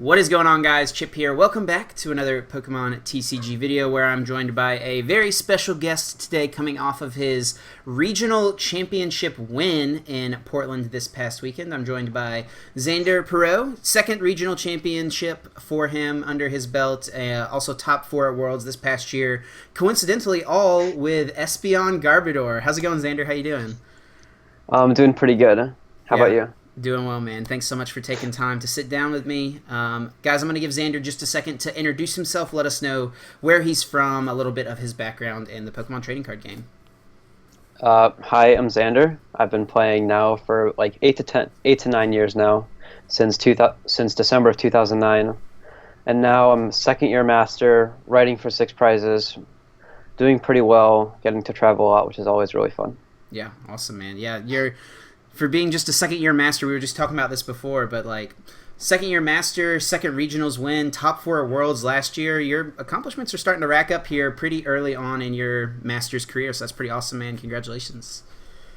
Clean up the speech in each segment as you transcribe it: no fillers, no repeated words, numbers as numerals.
What is going on, guys? Chip here. Welcome back to another Pokemon TCG video where I'm joined by a very special guest today coming off of his regional championship win in Portland this past weekend. I'm joined by Xander Perot, second regional championship for him under his belt, also top 4 at Worlds this past year. Coincidentally, all with Espeon Garbodor. How's it going, Xander? How you doing? I'm doing pretty good. How about you? Doing well, man. Thanks so much for taking time to sit down with me. Guys, I'm going to give Xander just a second to introduce himself, let us know where he's from, a little bit of his background in the Pokemon trading card game. Hi, I'm Xander. I've been playing now for like 8 to 9 years now, since December of 2009. And now I'm second-year master, writing for 6 prizes, doing pretty well, getting to travel a lot, which is always really fun. Yeah, awesome, man. Yeah, for being just a second-year master, we were just talking about this before, but like second-year master, second regionals win, top 4 at Worlds last year, your accomplishments are starting to rack up here pretty early on in your master's career, so that's pretty awesome, man. Congratulations.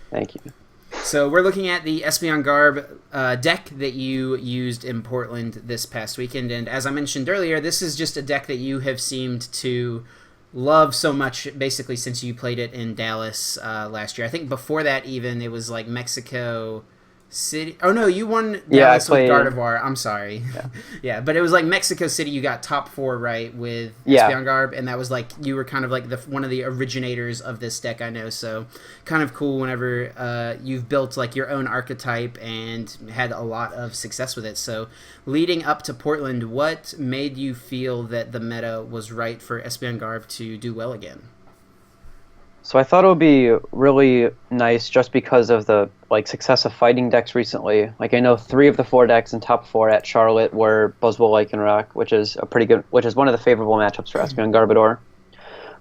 Thank you. So we're looking at the Espeon Garb deck that you used in Portland this past weekend, and as I mentioned earlier, this is just a deck that you have seemed to love so much basically since you played it in Dallas last year. I think before that even it was like Mexico City. Oh no, you won Dallas with Gardevoir. I'm sorry. Yeah. Yeah, but it was like Mexico City. You got top 4 right with Espeon Garb, and that was like you were kind of like one of the originators of this deck. I know, so kind of cool whenever you've built like your own archetype and had a lot of success with it. So leading up to Portland, what made you feel that the meta was right for Espeon Garb to do well again? So I thought it would be really nice just because of the success of fighting decks recently. Like I know 3 of the 4 decks in top 4 at Charlotte were Buzzwole Lycanroc, which is one of the favorable matchups for Espeon Garbodor.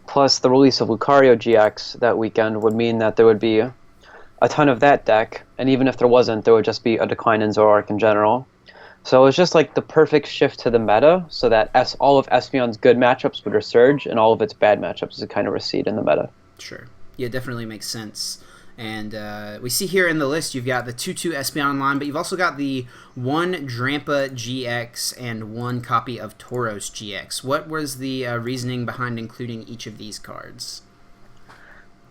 Plus the release of Lucario GX that weekend would mean that there would be a ton of that deck, and even if there wasn't, there would just be a decline in Zoroark in general. So it was just like the perfect shift to the meta, so that all of Espeon's good matchups would resurge, and all of its bad matchups would kind of recede in the meta. Sure. Yeah, definitely makes sense. And we see here in the list you've got the 2/2 Espeon line, but you've also got the 1 Drampa GX and 1 copy of Tauros GX. What was the reasoning behind including each of these cards?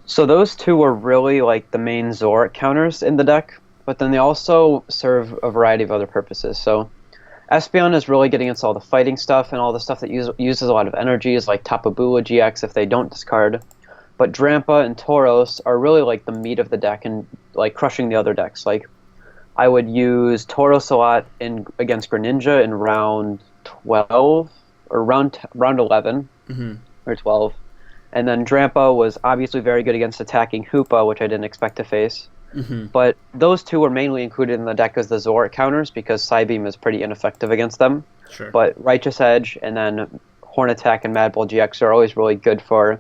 So those 2 were really like the main Zoroark counters in the deck, but then they also serve a variety of other purposes. So Espeon is really getting into all the fighting stuff and all the stuff that uses a lot of energies, like Tapu Bulu GX if they don't discard. But Drampa and Tauros are really like the meat of the deck and like crushing the other decks. Like I would use Tauros a lot against Greninja in round 12 or round 11 or 12. And then Drampa was obviously very good against attacking Hoopa, which I didn't expect to face. But those 2 were mainly included in the deck as the Zoroark counters because Psybeam is pretty ineffective against them. Sure. But Righteous Edge and then Horn Attack and Mad Ball GX are always really good for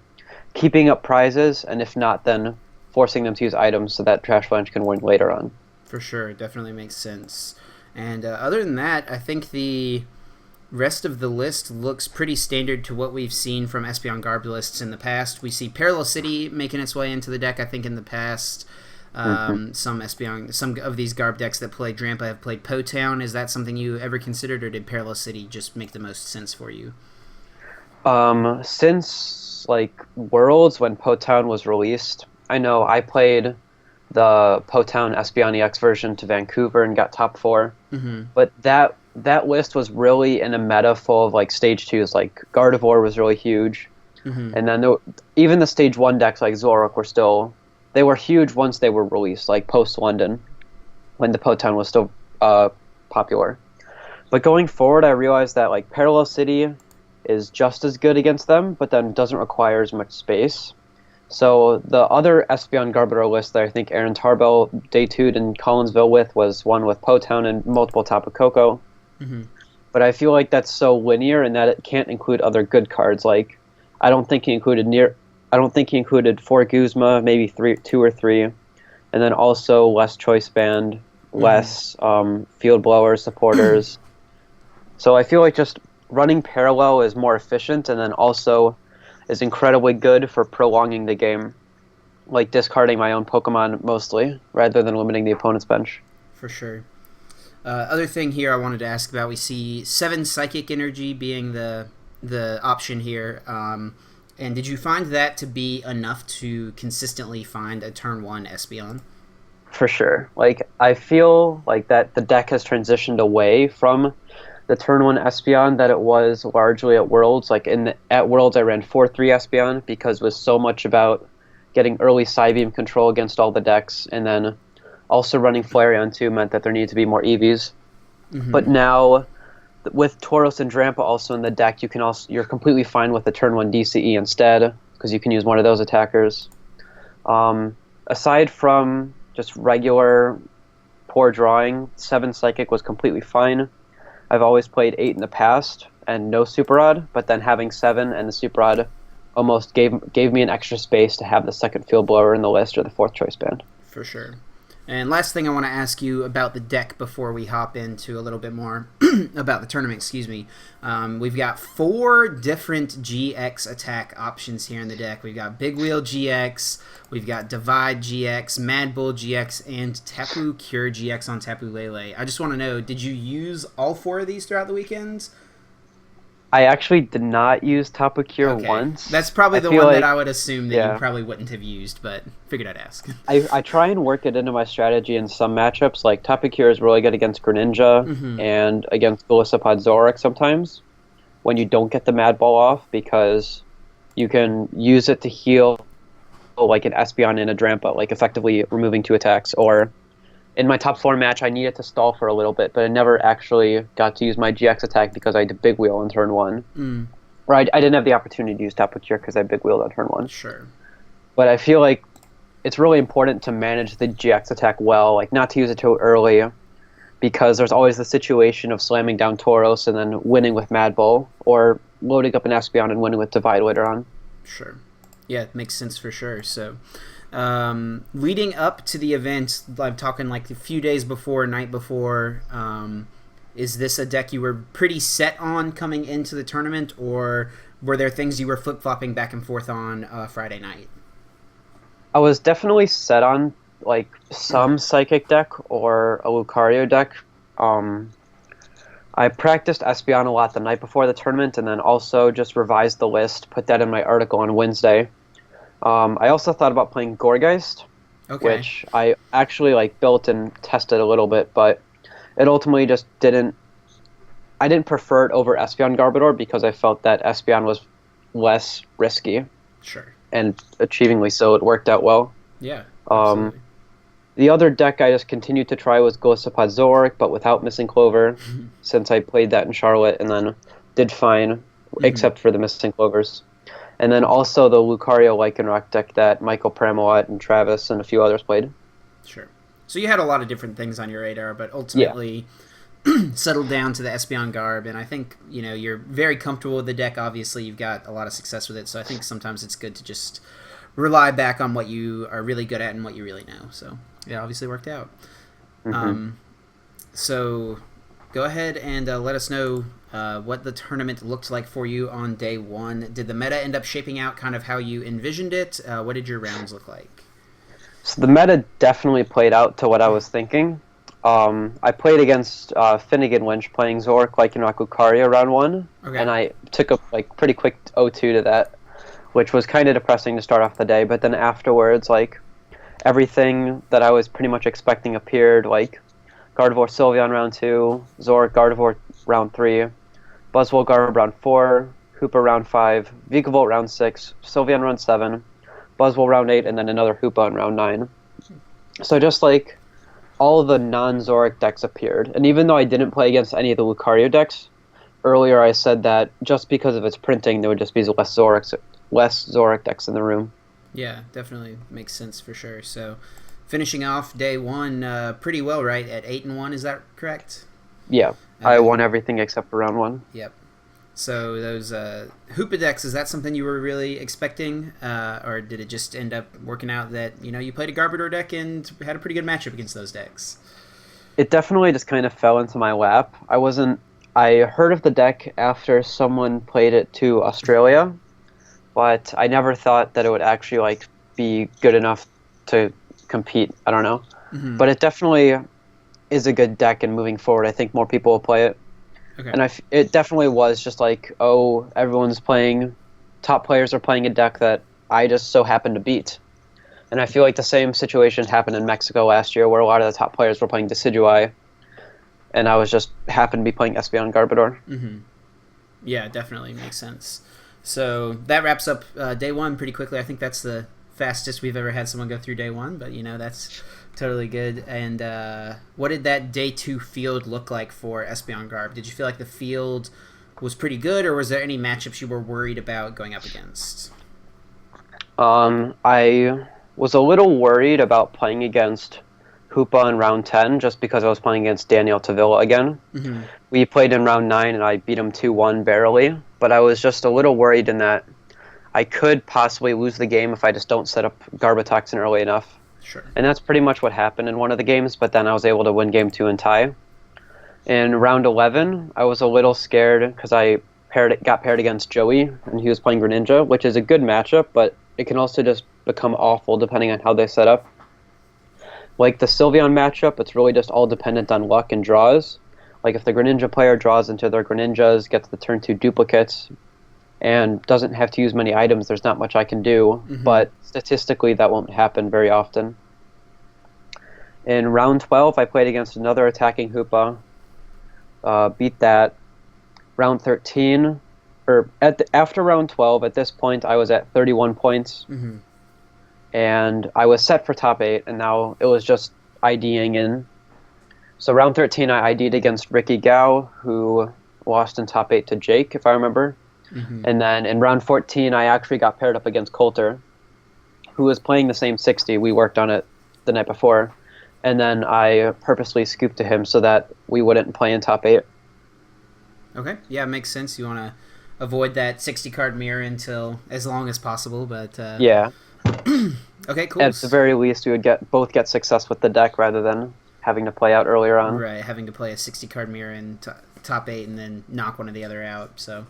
keeping up prizes, and if not, then forcing them to use items so that Trash Lunch can win later on. For sure, it definitely makes sense. And other than that, I think the rest of the list looks pretty standard to what we've seen from Espeon Garb lists in the past. We see Parallel City making its way into the deck, I think, in the past. Some of these Garb decks that play Drampa have played Po-Town. Is that something you ever considered, or did Parallel City just make the most sense for you? Since Worlds, when Po-Town was released, I know I played the Po-Town Espeon EX version to Vancouver and got top 4. But that list was really in a meta full of stage 2s. Like Gardevoir was really huge, and then even the stage 1 decks like Zoroark they were huge once they were released, like post London, when the Po-Town was still popular. But going forward, I realized that Parallel City is just as good against them, but then doesn't require as much space. So the other Espeon Garbodor list that I think Aaron Tarbell day-two'd in Collinsville was one with Po-Town and multiple Tapu Koko. But I feel like that's so linear in that it can't include other good cards. Like I don't think he included 4 Guzma, maybe 2 or 3, and then also less Choice Band, less Field Blower supporters. So I feel like just running Parallel is more efficient, and then also is incredibly good for prolonging the game, like discarding my own Pokemon mostly, rather than limiting the opponent's bench. For sure. Other thing here I wanted to ask about, we see 7 Psychic Energy being the option here. And did you find that to be enough to consistently find a turn 1 Espeon? For sure. Like, I feel like that the deck has transitioned away from the turn 1 Espeon that it was largely at Worlds. Like, at Worlds I ran 4-3 Espeon because it was so much about getting early Psybeam control against all the decks, and then also running Flareon 2 meant that there needed to be more EVs. Mm-hmm. But now, with Tauros and Drampa also in the deck, you're completely fine with the turn 1 DCE instead, because you can use one of those attackers. Aside from just regular poor drawing, 7 Psychic was completely fine. I've always played 8 in the past, and no Super Rod, but then having 7 and the Super Rod almost gave me an extra space to have the second Field Blower in the list or the 4th choice band. For sure. And last thing I want to ask you about the deck before we hop into a little bit more about the tournament, excuse me. We've got 4 different GX attack options here in the deck. We've got Big Wheel GX, we've got Divide GX, Mad Bull GX, and Tapu Cure GX on Tapu Lele. I just want to know, did you use all 4 of these throughout the weekends? I actually did not use Tapu Cure once. That's probably the one that I would assume that you probably wouldn't have used, but figured I'd ask. I try and work it into my strategy in some matchups. Like, Tapu Cure is really good against Greninja and against Golisopod Zoroark sometimes when you don't get the Mad Ball off, because you can use it to heal like an Espeon and a Drampa, like effectively removing 2 attacks. Or in my top 4 match, I needed to stall for a little bit, but I never actually got to use my GX attack because I did Big Wheel on turn 1. Or I didn't have the opportunity to use Tapu Cure because I Big Wheeled on turn 1. Sure. But I feel like it's really important to manage the GX attack well, like not to use it too early, because there's always the situation of slamming down Tauros and then winning with Mad Bull, or loading up an Espeon and winning with Divide later on. Sure. Yeah, it makes sense for sure. So, leading up to the event, I'm talking like a few days before, night before, is this a deck you were pretty set on coming into the tournament, or were there things you were flip-flopping back and forth on Friday night? I was definitely set on like some Psychic deck or a Lucario deck. I practiced Espeon a lot the night before the tournament, and then also just revised the list, put that in my article on Wednesday. I also thought about playing Gourgeist, which I actually like built and tested a little bit, but it ultimately just didn't. I didn't prefer it over Espeon Garbodor because I felt that Espeon was less risky. Sure. And achievingly so, it worked out well. Yeah. Absolutely. The other deck I just continued to try was Golisopod Zoroark, but without Missing Clover, since I played that in Charlotte and then did fine, except for the Missing Clovers. And then also the Lucario Lycanroc deck that Michael Pramelot and Travis and a few others played. Sure. So you had a lot of different things on your radar, but ultimately settled down to the Espeon Garb, and I think, you know, you're very comfortable with the deck. Obviously, you've got a lot of success with it, so I think sometimes it's good to just rely back on what you are really good at and what you really know. So, yeah, obviously worked out. So go ahead and let us know what the tournament looked like for you on day 1. Did the meta end up shaping out kind of how you envisioned it? What did your rounds look like? So the meta definitely played out to what I was thinking. I played against Finnegan Winch playing Zoroark, Lycanroc, Lucario round 1, and I took a pretty quick 0-2 to that, which was kind of depressing to start off the day. But then afterwards, everything that I was pretty much expecting appeared, like Gardevoir Sylveon round 2, Zoroark Gardevoir round 3, Buzzwole Garb round 4, Hoopa round 5, Vikavolt round 6, Sylveon round 7, Buzzwole round 8, and then another Hoopa in round 9. So just all of the non-Zoroark decks appeared. And even though I didn't play against any of the Lucario decks, earlier I said that just because of its printing, there would just be less Zoroark decks in the room. Yeah, definitely makes sense for sure. So, finishing off day 1 pretty well, right? At 8-1, is that correct? Yeah, I won everything except for round 1. Yep. So those Hoopa decks, is that something you were really expecting, or did it just end up working out that you played a Garbodor deck and had a pretty good matchup against those decks? It definitely just kind of fell into my lap. I heard of the deck after someone played it to Australia, but I never thought that it would actually be good enough to compete. I don't know, but it is a good deck, and moving forward, I think more people will play it. Okay. And it definitely was just like, oh, everyone's playing, top players are playing a deck that I just so happen to beat. And I feel like the same situation happened in Mexico last year, where a lot of the top players were playing Decidueye, and I was just happened to be playing Espeon Garbodor. Mm-hmm. Yeah, definitely makes sense. So that wraps up day one pretty quickly. I think that's the fastest we've ever had someone go through day one, but that's totally good. And what did that day two field look like for Espeon Garb? Did you feel like the field was pretty good, or was there any matchups you were worried about going up against? I was a little worried about playing against Hoopa in round 10, just because I was playing against Daniel Tavilla again. Mm-hmm. We played in round 9, and I beat him 2-1 barely, but I was just a little worried in that I could possibly lose the game if I just don't set up Garbotoxin early enough. Sure. And that's pretty much what happened in one of the games, but then I was able to win game 2 and tie. In round 11, I was a little scared because I got paired against Joey, and he was playing Greninja, which is a good matchup, but it can also just become awful depending on how they set up. Like the Sylveon matchup, it's really just all dependent on luck and draws. Like if the Greninja player draws into their Greninjas, gets the turn 2 duplicates, and doesn't have to use many items, there's not much I can do. Mm-hmm. But statistically, that won't happen very often. In round 12, I played against another attacking Hoopa, beat that. Round 13, or after round 12, at this point, I was at 31 points. Mm-hmm. And I was set for top 8, and now it was just IDing in. So round 13, I ID'd against Ricky Gao, who lost in top 8 to Jake, if I remember. Mm-hmm. And then in round 14, I actually got paired up against Coulter, who was playing the same 60. We worked on it the night before. And then I purposely scooped to him so that we wouldn't play in top 8. Okay, yeah, it makes sense. You want to avoid that 60-card mirror until as long as possible, but... Yeah. Okay, cool. At the very least, we would both get success with the deck rather than having to play out earlier on. Right, having to play a 60-card mirror in top 8 and then knock one or the other out. So,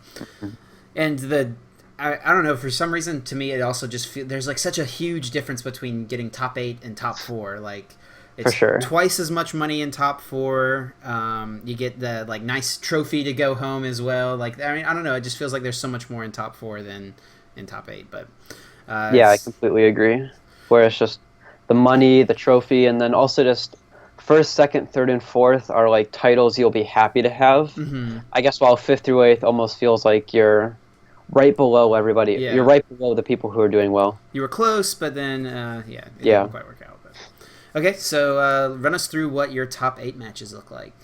and I don't know, for some reason, to me, it also just feels there's like such a huge difference between getting top 8 and top 4. Like, it's for sure. Twice as much money in top 4. You get the like nice trophy to go home as well. Like, I mean, I don't know. It just feels like there's so much more in top 4 than in top 8. But yeah, I completely agree. Where it's just the money, the trophy, and then also just first, second, third, and fourth are like titles you'll be happy to have. Mm-hmm. I guess while 5th through 8th almost feels like you're right below everybody. Yeah. You're right below the people who are doing well. You were close, but then it didn't quite work out. But. Okay, so run us through what your top 8 matches look like.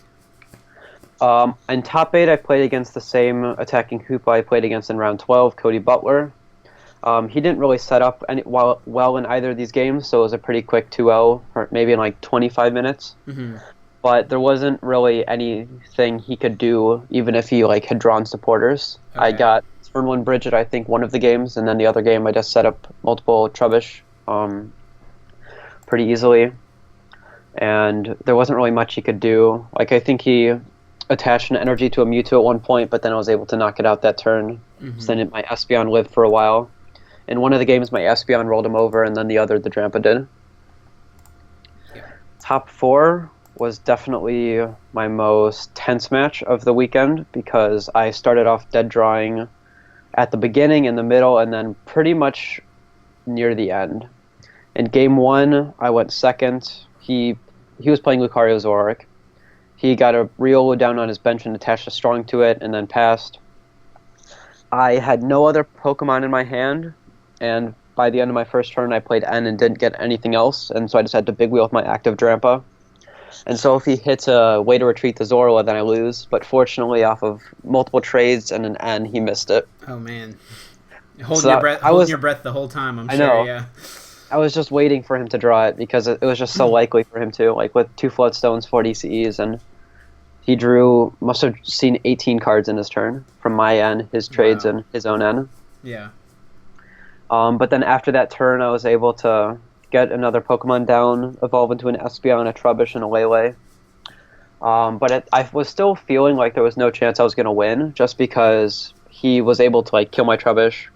In top 8, I played against the same attacking Hoopa I played against in round 12, Cody Butler. He didn't really set up well in either of these games, so it was a pretty quick 2-0, or maybe in like 25 minutes. Mm-hmm. But there wasn't really anything he could do, even if he like had drawn supporters. Okay. I got turn 1 Bridget, I think, one of the games, and then the other game I just set up multiple Trubbish pretty easily. And there wasn't really much he could do. Like, I think he attached an energy to a Mewtwo at one point, but then I was able to knock it out that turn. Mm-hmm. So then my Espeon lived for a while. In one of the games, my Espeon rolled him over, and then the other, the Drampa did. Yeah. Top 4 was definitely my most tense match of the weekend because I started off dead drawing at the beginning, in the middle, and then pretty much near the end. In game 1, I went second. He was playing Lucario Zoroark. He got a Riolu down on his bench and attached a Strong to it, and then passed. I had no other Pokemon in my hand, and by the end of my first turn, I played N and didn't get anything else, and so I just had to big wheel with my active Drampa. And so if he hits a way to retreat the Zorua, then I lose. But fortunately, off of multiple trades and an N, he missed it. Oh, man. Holding your breath the whole time, I'm sure. I know. Yeah. I was just waiting for him to draw it because it was just so likely for him to, like with 2 Floodstones, 4 DCEs, and he must have seen 18 cards in his turn from my N, his trades, and his own N. Yeah. But then after that turn, I was able to get another Pokemon down, evolve into an Espeon, a Trubbish, and a Lele. But I was still feeling like there was no chance I was going to win, just because he was able to like kill my Trubbish,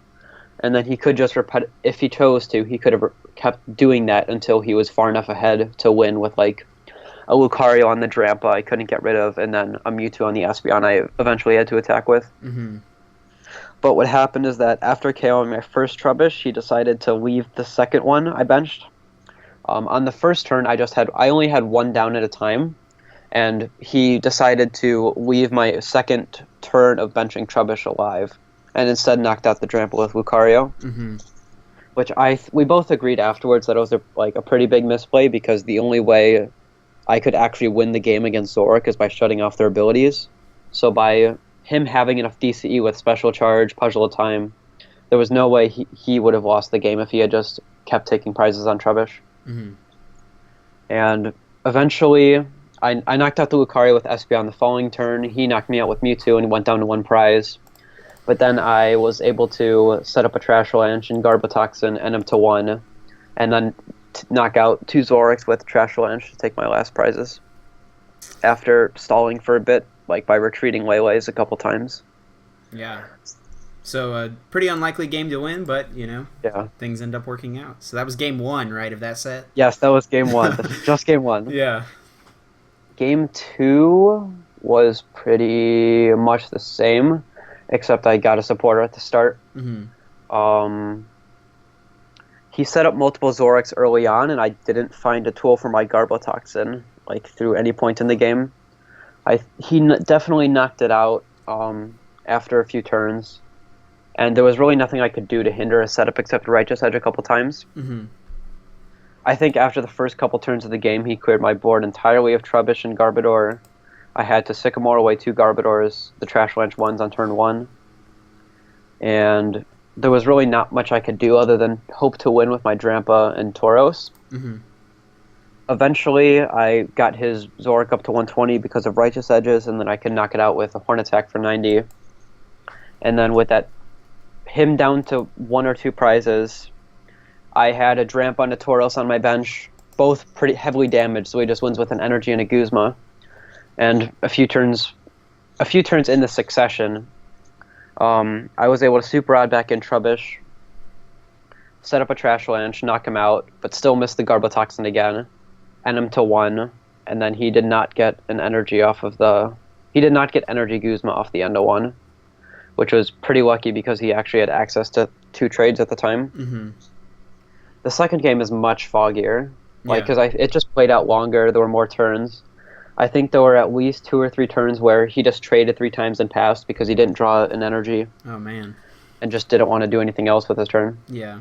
and then he could just if he chose to, he could have kept doing that until he was far enough ahead to win with like a Lucario on the Drampa I couldn't get rid of, and then a Mewtwo on the Espeon I eventually had to attack with. Mm-hmm. But what happened is that after KOing my first Trubbish, he decided to leave the second one I benched. On the first turn, I only had one down at a time, and he decided to leave my second turn of benching Trubbish alive, and instead knocked out the Drampa with Lucario. Mm-hmm. Which we both agreed afterwards that it was a pretty big misplay, because the only way I could actually win the game against Zoroark is by shutting off their abilities. So by him having enough DCE with Special Charge, Puzzle of Time, there was no way he would have lost the game if he had just kept taking prizes on Trubbish. Mm-hmm. And eventually, I knocked out the Lucario with Espeon the following turn. He knocked me out with Mewtwo and went down to one prize. But then I was able to set up a Trashalanche and Garbotoxin, end him to 1, and then knock out 2 Zoroarks with Trashalanche to take my last prizes. After stalling for a bit, by retreating Lele's a couple times. Yeah. So a pretty unlikely game to win, but, yeah, things end up working out. So that was game 1, right, of that set? Yes, that was game 1. Just game 1. Yeah. Game 2 was pretty much the same, except I got a supporter at the start. Mm-hmm. He set up multiple Zoroarks early on, and I didn't find a tool for my Garbotoxin, through any point in the game. He definitely knocked it out after a few turns, and there was really nothing I could do to hinder his setup except Righteous Edge a couple times. Mm-hmm. I think after the first couple turns of the game, he cleared my board entirely of Trubbish and Garbodor. I had to Sycamore away 2 Garbodors, the Trashalanche ones on turn 1. And there was really not much I could do other than hope to win with my Drampa and Tauros. Mm-hmm. Eventually, I got his Zoroark up to 120 because of Righteous Edges, and then I could knock it out with a Horn Attack for 90. And then with him down to 1 or 2 prizes, I had a Drampa and a Tauros on my bench, both pretty heavily damaged, so he just wins with an Energy and a Guzma. And a few turns in the succession, I was able to Super Odd back in Trubbish, set up a Trashalanche, knock him out, but still miss the Garbotoxin again, end him to 1, and then he did not get an energy he did not get Energy Guzma off the end of 1, which was pretty lucky because he actually had access to 2 trades at the time. Mm-hmm. The second game is much foggier, because Yeah. it just played out longer, there were more turns. I think there were at least 2 or 3 turns where he just traded 3 times and passed because he didn't draw an energy. Oh, man. And just didn't want to do anything else with his turn. Yeah.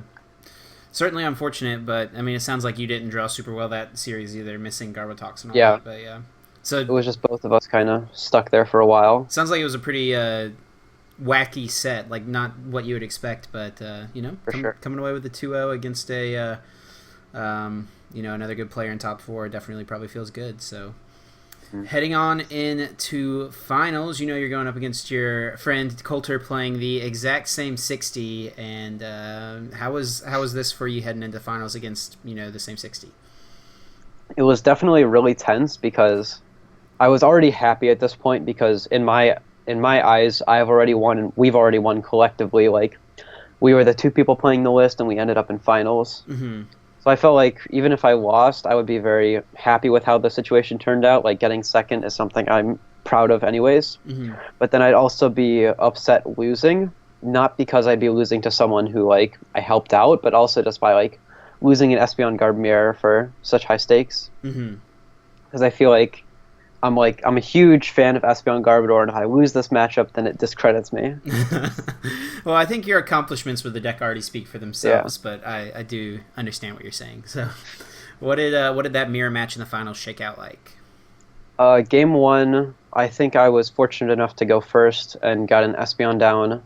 Certainly unfortunate, but, it sounds like you didn't draw super well that series either, missing Garbotox and all that. But, yeah. So it was just both of us kind of stuck there for a while. Sounds like it was a pretty wacky set, not what you would expect, but, sure. Coming away with a 2-0 against a, another good player in top 4 definitely probably feels good, so... Heading on into finals, you're going up against your friend Coulter playing the exact same 60, and how was this for you heading into finals against the same 60? It was definitely really tense because I was already happy at this point because in my eyes I've already won and we've already won collectively. We were the 2 people playing the list and we ended up in finals. Mm-hmm. So I felt like even if I lost, I would be very happy with how the situation turned out. Getting second is something I'm proud of anyways. Mm-hmm. But then I'd also be upset losing, not because I'd be losing to someone who, I helped out, but also just by, losing an Espeon Garbmere for such high stakes. Mm-hmm. Because I feel I'm a huge fan of Espeon Garbodor, and if I lose this matchup, then it discredits me. Well, I think your accomplishments with the deck already speak for themselves, but I do understand what you're saying. So, what did that mirror match in the finals shake out like? Game 1, I think I was fortunate enough to go first and got an Espeon down,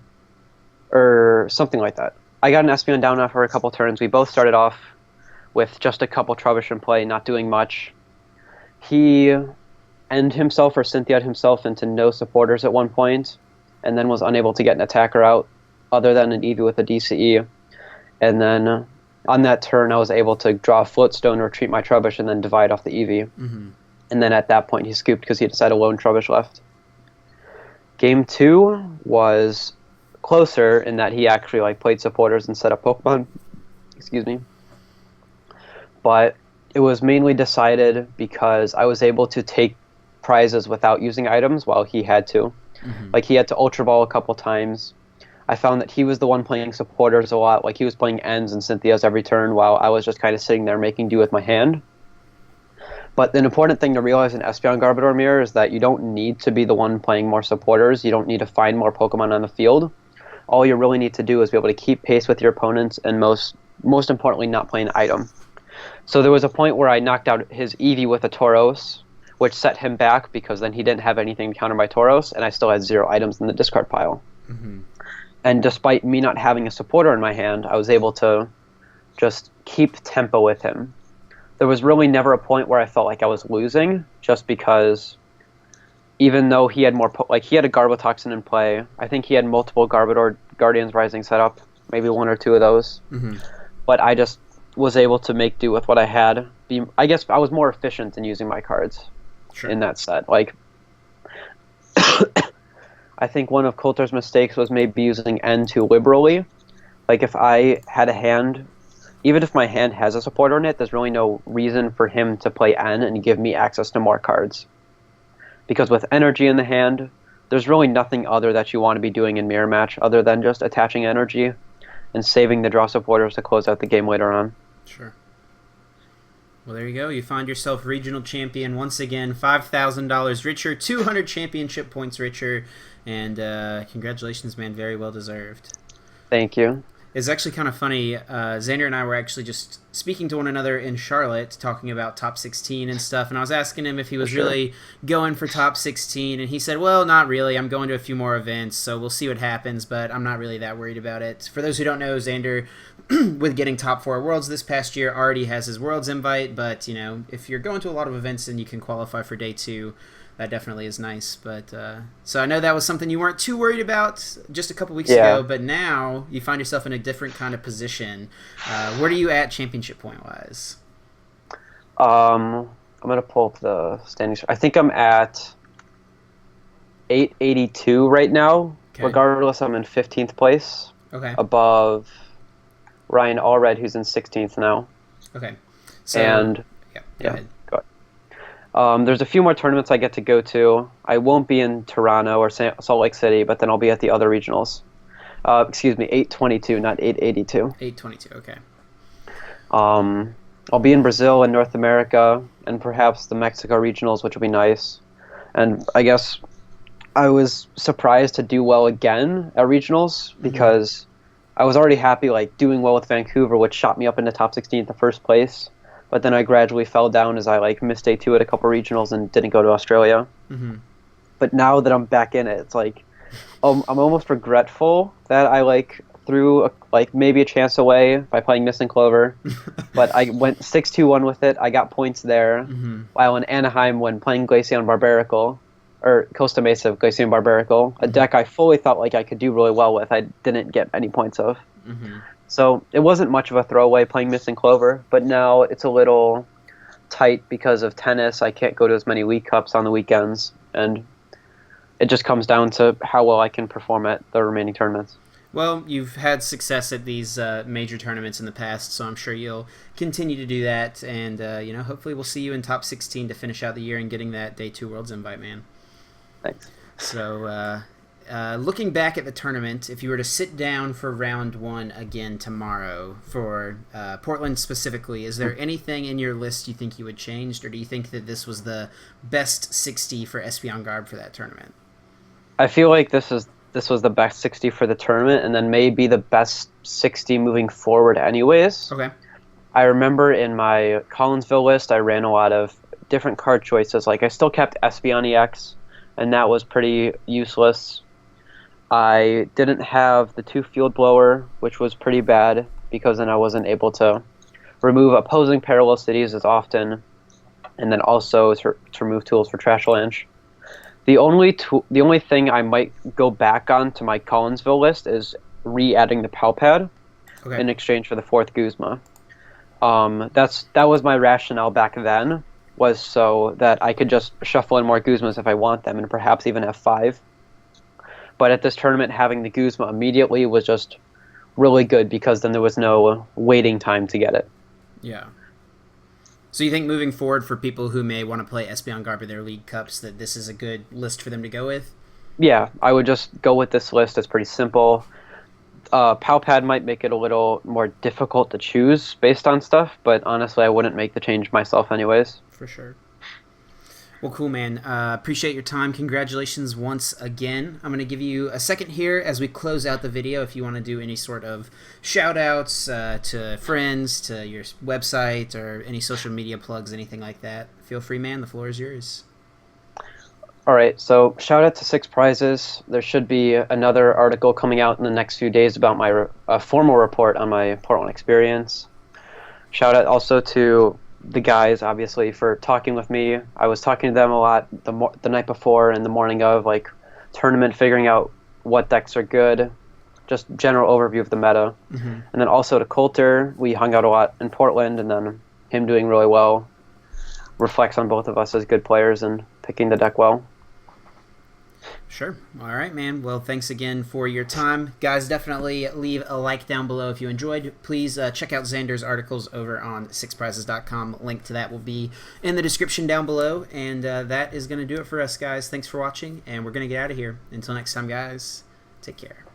or something like that. I got an Espeon down after a couple turns. We both started off with just a couple Trubbish in play, not doing much. He end himself or Cynthia'd himself into no supporters at one point, and then was unable to get an attacker out other than an Eevee with a DCE. And then on that turn, I was able to draw a Floatstone, retreat my Trubbish, and then divide off the Eevee. Mm-hmm. And then at that point, he scooped because he just had a lone Trubbish left. Game 2 was closer in that he actually played supporters and set up Pokemon. Excuse me. But it was mainly decided because I was able to take prizes without using items while he had to. Mm-hmm. Like, he had to Ultra Ball a couple times. I found that he was the one playing supporters a lot. Like, he was playing Ends and Cynthias every turn while I was just kind of sitting there making do with my hand. But the important thing to realize in Espeon Garbodor Mirror is that you don't need to be the one playing more supporters. You don't need to find more Pokemon on the field. All you really need to do is be able to keep pace with your opponents and most importantly not play an item. So there was a point where I knocked out his Eevee with a Tauros, which set him back because then he didn't have anything to counter my Tauros, and I still had 0 items in the discard pile. Mm-hmm. And despite me not having a supporter in my hand, I was able to just keep tempo with him. There was really never a point where I felt like I was losing, just because even though he had he had a Garbotoxin in play, I think he had multiple Garbodor Guardians Rising set up, maybe 1 or 2 of those. Mm-hmm. But I just was able to make do with what I had. I guess I was more efficient in using my cards in that set. Like, I think one of Coulter's mistakes was maybe using N too liberally. Like, if I had a hand, even if my hand has a supporter in it, there's really no reason for him to play N and give me access to more cards. Because with energy in the hand, there's really nothing other that you want to be doing in Mirror Match other than just attaching energy and saving the draw supporters to close out the game later on. Sure. Well, there you go. You find yourself regional champion once again, $5,000 richer, 200 championship points richer, and congratulations, man. Very well deserved. Thank you. It's actually kind of funny. Xander and I were actually just speaking to one another in Charlotte, talking about top 16 and stuff, and I was asking him if he was really going for top 16, and he said, well, not really. I'm going to a few more events, so we'll see what happens, but I'm not really that worried about it. For those who don't know, Xander, with getting top 4 Worlds this past year, already has his Worlds invite, but, you know, if you're going to a lot of events and you can qualify for day 2, that definitely is nice. But so I know that was something you weren't too worried about just a couple weeks ago, but now you find yourself in a different kind of position. Where are you at championship point wise? I'm gonna pull up the standings. I think I'm at 882 right now. Okay. Regardless, I'm in 15th place. Okay. Above Ryan Allred, who's in 16th now. Okay. So, and go ahead. There's a few more tournaments I get to go to. I won't be in Toronto or Salt Lake City, but then I'll be at the other regionals. 822, not 882. 822, okay. I'll be in Brazil and North America, and perhaps the Mexico regionals, which will be nice. And I guess I was surprised to do well again at regionals because I was already happy doing well with Vancouver, which shot me up into top 16 in the first place. But then I gradually fell down as I missed day 2 at a couple regionals and didn't go to Australia. Mm-hmm. But now that I'm back in it, it's I'm almost regretful that I threw maybe a chance away by playing Missing Clover. But I went 6-2-1 with it. I got points there. Mm-hmm. While in Anaheim, when playing Glaceon Barbaracle, or Costa Mesa Glaceon Barbaracle, a deck I fully thought I could do really well with, I didn't get any points of. Mm-hmm. So it wasn't much of a throwaway playing Missing Clover, but now it's a little tight because of tennis. I can't go to as many League Cups on the weekends, and it just comes down to how well I can perform at the remaining tournaments. Well, you've had success at these major tournaments in the past, so I'm sure you'll continue to do that, and hopefully we'll see you in top 16 to finish out the year and getting that Day 2 Worlds invite, man. Thanks. So, looking back at the tournament, if you were to sit down for round 1 again tomorrow for Portland specifically, is there anything in your list you think you would change, or do you think that this was the best 60 for Espeon Garb for that tournament? I feel like this was the best 60 for the tournament, and then maybe the best 60 moving forward anyways. Okay. I remember in my Collinsville list, I ran a lot of different card choices. I still kept Espeon EX, and that was pretty useless. I didn't have the 2 Field Blower, which was pretty bad, because then I wasn't able to remove opposing Parallel Cities as often, and then also to remove tools for Trash Lanch. The only thing I might go back on to my Collinsville list is re-adding the Palpad in exchange for the 4th Guzma. That was my rationale back then, was so that I could just shuffle in more Guzmas if I want them, and perhaps even have 5. But at this tournament, having the Guzma immediately was just really good, because then there was no waiting time to get it. Yeah. So you think moving forward for people who may want to play Espeon Garb in their League Cups that this is a good list for them to go with? Yeah, I would just go with this list. It's pretty simple. Palpad might make it a little more difficult to choose based on stuff, but honestly, I wouldn't make the change myself anyways. For sure. Well, cool, man. Appreciate your time. Congratulations once again. I'm going to give you a second here as we close out the video if you want to do any sort of shout-outs to friends, to your website, or any social media plugs, anything like that. Feel free, man. The floor is yours. All right, so shout out to Six Prizes. There should be another article coming out in the next few days about my formal report on my Portland experience. Shout out also to the guys, obviously, for talking with me. I was talking to them a lot the night before and the morning of, like, tournament, figuring out what decks are good, just general overview of the meta. Mm-hmm. And then also to Coulter, we hung out a lot in Portland, and then him doing really well reflects on both of us as good players and picking the deck well. Sure. All right, man. Well, thanks again for your time. Guys, definitely leave a like down below if you enjoyed. Please check out Xander's articles over on sixprizes.com. Link to that will be in the description down below. And that is going to do it for us, guys. Thanks for watching, and we're going to get out of here. Until next time, guys, take care.